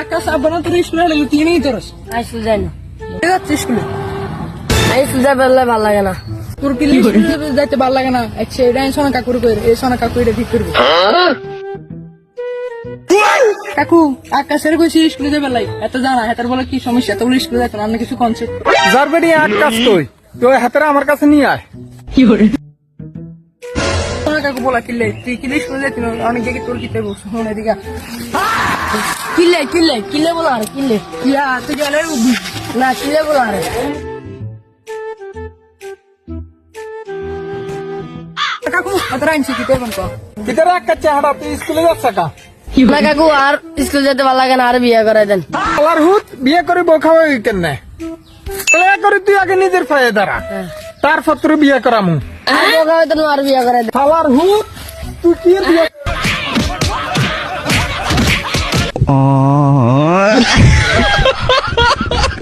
আকাশ আব্বা তোর স্কুলে গেলে তুই নেই তোর স্কুল যাই না, যাচ্ছে স্কুলে স্কুল যাই পারলে ভালো লাগে না। তোর কি যাইতে ভালো লাগে না? আচ্ছা এটা সোনা কাকুর কই এই সোনা কাকু এটা ঠিক করবে। কাকু আকাশের কইছি স্কুলে যাবে লাই এত জানা হেতার বলে কি সমস্যা তো স্কুলে যাইতো না অন্য কিছু কনছে যার বেটি আকাশ তুই হাতেরা আমার কাছে নিয়ে আয়। সোনা কাকু বলা কিনলে তুই কিলে স্কুলে যাইতি না অনেক জায়গায় তোর কিতে বসে শোন এদিকে কিনলে কিনলে কিনলে বলো আরে কিনলে ইয়া তুই গেলে না, কিনলে বলো আরে। কাকু এত আনছি কিতে বল তো কিতারা একটা চেহারা তুই স্কুলে যাচ্ছ কা? না কাকু আর স্কুল যেতে ভালো লাগে না, আর বিয়ে করে দেন। আলার হুত বিয়ে করে বউ খাওয়াই কেনে? বিয়ে করে তুই আগে নিজের পায়ে দাঁড়া, তারপর তোর বিয়ে করামু। আর বোকা হইতো না, আর বিয়ে করে দেন। আলার হুত তুই কি বিয়ে